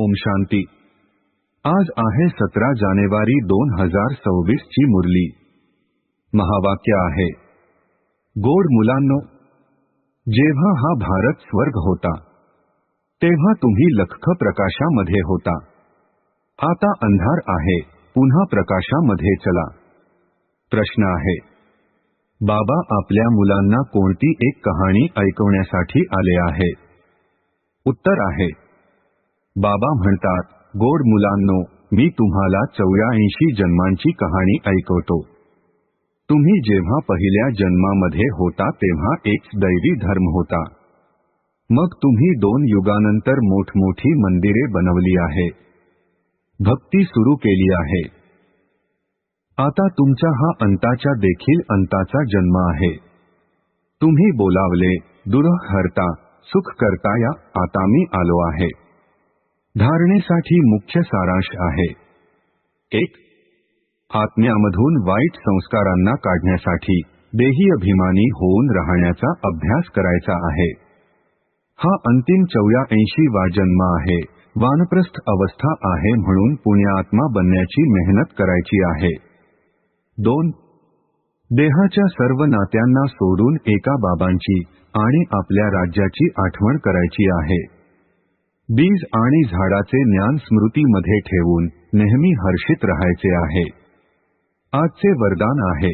ओम शांती। आज आहे 17 जानेवारी 2026 ची मुरली। महावाक्य आहे, गोड मुलांनो, जेव्हा हा भारत स्वर्ग होता तेव्हा तुम्ही लख्ख प्रकाशामध्ये होता। आता अंधार आहे, पुन्हा प्रकाशामध्ये चला। प्रश्न आहे, बाबा आपल्या मुलांना कोणती एक कहाणी ऐकवण्यासाठी आले आहे? उत्तर आहे, बाबा म्हणतात, गोड मुलांनो, मी तुम्हाला 84 जन्मांची कहाणी ऐकवतो। तुम्ही जेव्हा पहिल्या जन्मामध्ये होता तेव्हा एक दैवी धर्म होता। मग तुम्ही 2 युगानंतर मोठमोठी मंदिरे बनवली आहे, भक्ती सुरू केली आहे। आता तुमचा हा अंताच्या देखील अंताचा जन्म आहे। तुम्ही बोलावले, दुःख हरता, सुख करता, या आता मी आलो आहे। धारणेसाठी मुख्य सारांश आहे, 1. आत्म्यामधून वाईट संस्कारांना काढण्यासाठी देही अभिमानी होऊन राहण्याचा अभ्यास करायचा आहे। हा अंतिम 84 वा जन्म आहे। वानप्रस्थ अवस्था आहे म्हणून पुण्यात्मा बनण्याची मेहनत करायची आहे। 2. देहाच्या सर्व नात्यांना सोडून एका बाबांची आणि आपल्या राज्याची आठवण करायची आहे। बीज आणि झाडाचे ज्ञान स्मृतीमध्ये ठेवून नेहमी हर्षित राहायचे आहे। आजचे वरदान आहे,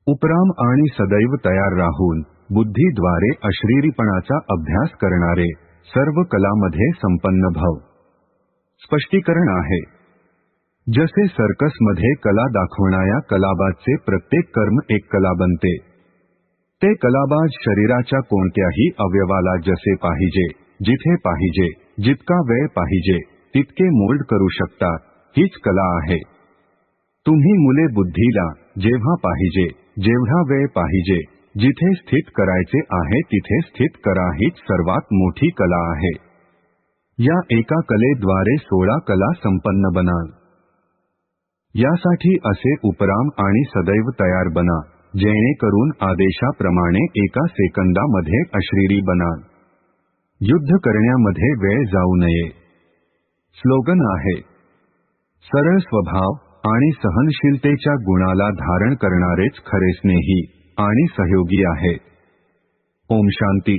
उपराम आणि सदैव तयार राहून बुद्धीद्वारे अशरीरीपणाचा अभ्यास करणारे सर्व कलामध्ये संपन्न भव। स्पष्टीकरण आहे, जसे सर्कसमध्ये कला दाखवणाऱ्या कलाबाजचे प्रत्येक कर्म एक कला बनते। ते कलाबाज शरीराच्या कोणत्याही अवयवाला जसे पाहिजे, जिथे पाहिजे, जितका वेळ पाहिजे तितके मोल्ड करू शकतात। हीच कला आहे। तुम्ही मुले बुद्धीला जेव्हा पाहिजे, जेवढा वेळ पाहिजे, जिथे स्थित करायचे आहे तिथे स्थित करा, हीच सर्वात मोठी कला आहे। या एका कलेद्वारे 16 कला संपन्न बनाल। यासाठी असे उपराम आणि सदैव तयार बना, जेणेकरून आदेशाप्रमाणे एका सेकंदामध्ये अशरीरी बनाल। युद्ध करण्यामध्ये वेळ जाऊ नये। स्लोगन आहे, सरळ स्वभाव आणि सहनशीलतेच्या गुणाला धारण करणारेच खरे स्नेही आणि सहयोगी आहे। ओम शांती।